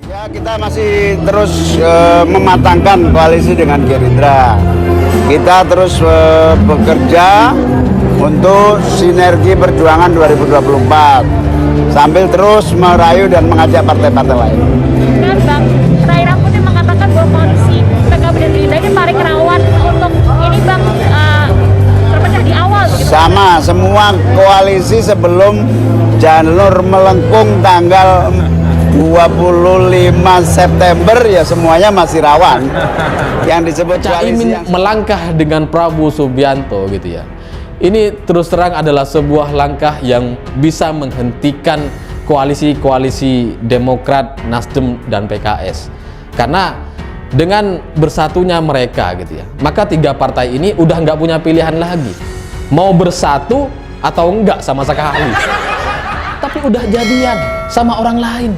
Ya, kita masih terus mematangkan koalisi dengan Gerindra. Kita terus bekerja untuk sinergi perjuangan 2024 sambil terus merayu dan mengajak partai-partai lain. Kan Bang, terakhir aku nih mengatakan bahwa koalisi PKB dan Gerindra ini paling rawan untuk ini Bang terpecah di awal gitu. Sama, semua koalisi sebelum Janur melengkung tanggal 25 September ya semuanya masih rawan. Yang disebut Caimin melangkah dengan Prabowo Subianto gitu ya. Ini terus terang adalah sebuah langkah yang bisa menghentikan koalisi-koalisi Demokrat, Nasdem, dan PKS. Karena dengan bersatunya mereka gitu ya, maka tiga partai ini udah nggak punya pilihan lagi. Mau bersatu atau enggak sama sekali. Tapi udah jadian sama orang lain.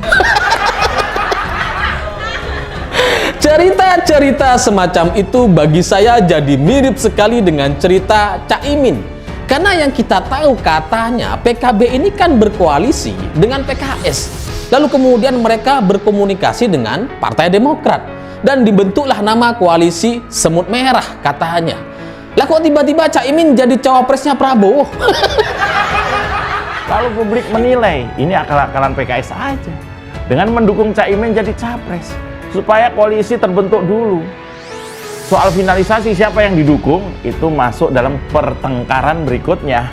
Cerita-cerita semacam itu bagi saya jadi mirip sekali dengan cerita Caimin. Karena yang kita tahu katanya PKB ini kan berkoalisi dengan PKS. Lalu kemudian mereka berkomunikasi dengan Partai Demokrat. Dan dibentuklah nama koalisi Semut Merah katanya. Lah kok tiba-tiba Caimin jadi cawapresnya Prabowo? Kalau publik menilai ini akal-akalan PKS aja dengan mendukung Caimin jadi capres supaya koalisi terbentuk dulu. Soal finalisasi siapa yang didukung itu masuk dalam pertengkaran berikutnya.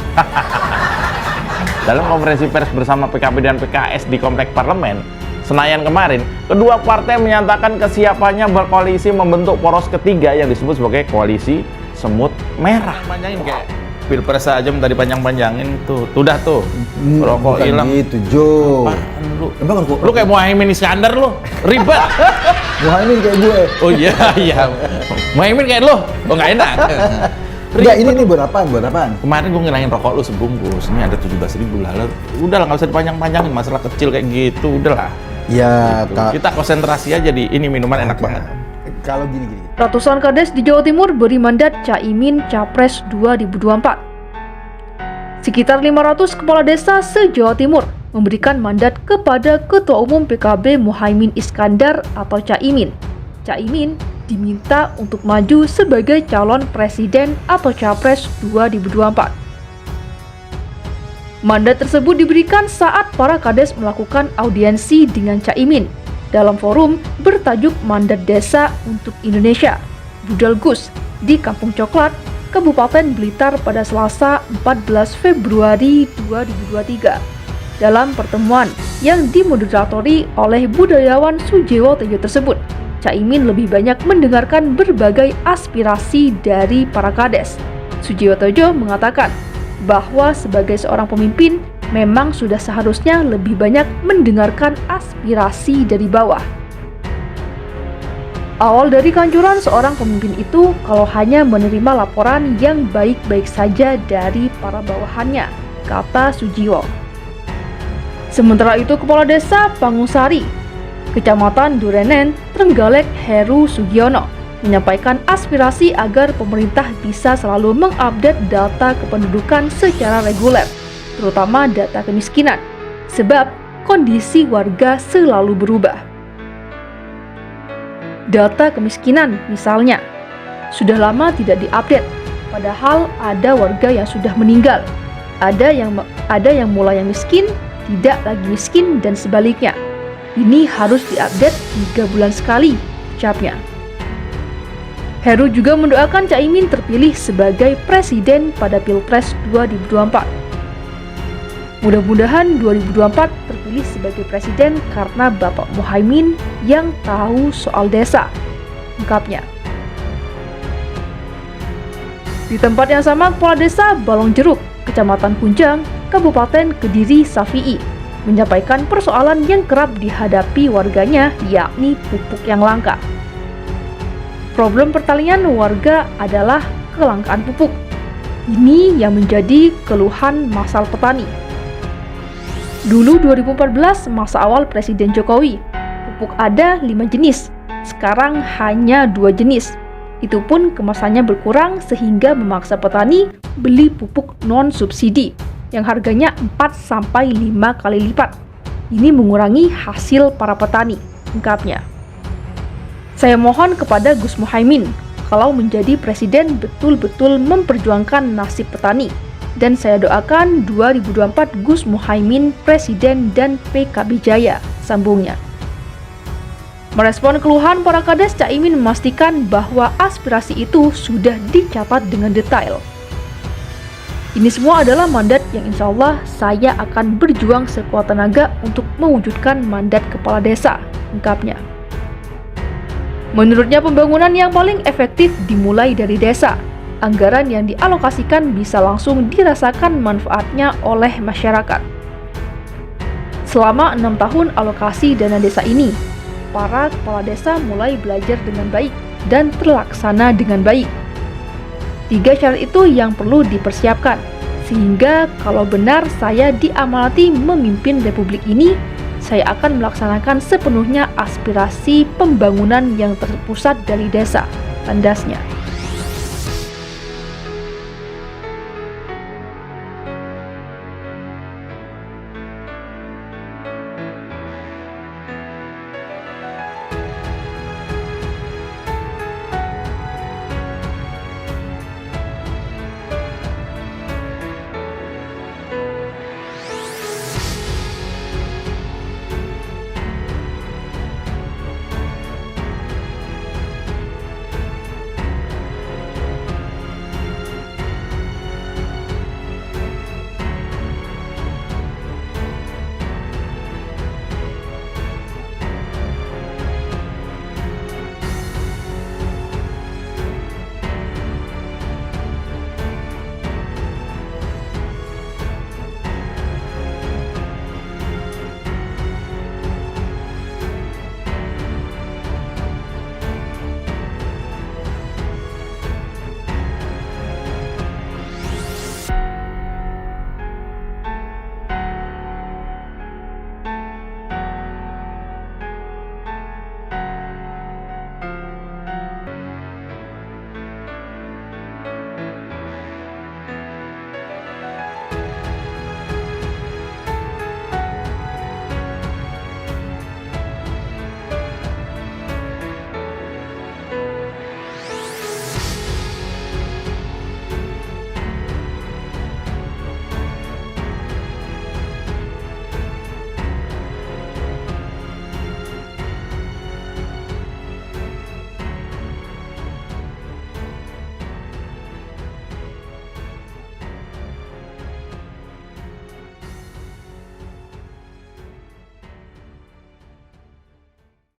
Dalam konferensi pers bersama PKB dan PKS di Komplek Parlemen Senayan kemarin, kedua partai menyatakan kesiapannya berkoalisi membentuk poros ketiga yang disebut sebagai koalisi Semut Merah. Panjangin kayak Pilpres aja minta dipanjang-panjangin tuh. Udah tuh. Rokok hilang. Itu Jo. Apaan lu? Lu kayak Muhaimin Iskandar lu. Ribet. Muhaimin kayak gue. Oh iya iya. Muhaimin kayak lu. Oh enggak enak. Enggak, ini buat apaan? Buat apaan? Kemarin gue ngilangin rokok lu sebungkus. Ini ada 17.000 lah. Udahlah nggak usah dipanjang-panjangin masalah kecil kayak gitu. Udahlah. Ya, Gitu. Kita konsentrasi aja di ini minuman enak banget. Kalau gini. Ratusan kades di Jawa Timur beri mandat Caimin Capres 2024. Sekitar 500 kepala desa se-Jawa Timur memberikan mandat kepada Ketua Umum PKB Muhaimin Iskandar atau Caimin. Caimin diminta untuk maju sebagai calon presiden atau Capres 2024. Mandat tersebut diberikan saat para kades melakukan audiensi dengan Caimin dalam forum bertajuk Mandat Desa untuk Indonesia, Budal Gus, di Kampung Coklat, Kabupaten Blitar pada Selasa 14 Februari 2023. Dalam pertemuan yang dimoderatori oleh budayawan Sujewo Tejo tersebut, Caimin lebih banyak mendengarkan berbagai aspirasi dari para kades. Sujewo Tejo mengatakan bahwa sebagai seorang pemimpin memang sudah seharusnya lebih banyak mendengarkan aspirasi dari bawah. Awal dari kehancuran seorang pemimpin itu kalau hanya menerima laporan yang baik-baik saja dari para bawahannya, kata Sujiwo. Sementara itu Kepala Desa Pangusari, Kecamatan Durenen, Trenggalek Heru Sugiono menyampaikan aspirasi agar pemerintah bisa selalu mengupdate data kependudukan secara reguler, terutama data kemiskinan, sebab kondisi warga selalu berubah. Data kemiskinan misalnya, sudah lama tidak diupdate, padahal ada warga yang sudah meninggal, ada yang mulai miskin, tidak lagi miskin, dan sebaliknya. Ini harus diupdate 3 bulan sekali, ucapnya. Heru juga mendoakan Caimin terpilih sebagai presiden pada Pilpres 2024. Mudah-mudahan 2024 terpilih sebagai presiden karena Bapak Muhaimin yang tahu soal desa, ungkapnya. Di tempat yang sama, Kepala Desa Balong Jeruk, Kecamatan Kunjang, Kabupaten Kediri Safi'i, menyampaikan persoalan yang kerap dihadapi warganya, yakni pupuk yang langka. Problem pertanian warga adalah kelangkaan pupuk. Ini yang menjadi keluhan massal petani. Dulu 2014 masa awal Presiden Jokowi, pupuk ada 5 jenis, sekarang hanya 2 jenis. Itu pun kemasannya berkurang sehingga memaksa petani beli pupuk non-subsidi yang harganya 4-5 kali lipat. Ini mengurangi hasil para petani. ungkapnya. Saya mohon kepada Gus Muhaimin, kalau menjadi presiden betul-betul memperjuangkan nasib petani. Dan saya doakan 2024 Gus Muhaimin presiden dan PKB Jaya, sambungnya. Merespon keluhan para kades, Caimin memastikan bahwa aspirasi itu sudah dicatat dengan detail. Ini semua adalah mandat yang insya Allah saya akan berjuang sekuat tenaga untuk mewujudkan mandat kepala desa, ungkapnya. Menurutnya pembangunan yang paling efektif dimulai dari desa. Anggaran yang dialokasikan bisa langsung dirasakan manfaatnya oleh masyarakat. Selama 6 tahun alokasi dana desa ini, para kepala desa mulai belajar dengan baik dan terlaksana dengan baik. 3 syarat itu yang perlu dipersiapkan, sehingga kalau benar saya diamanati memimpin republik ini, saya akan melaksanakan sepenuhnya aspirasi pembangunan yang terpusat dari desa, tandasnya.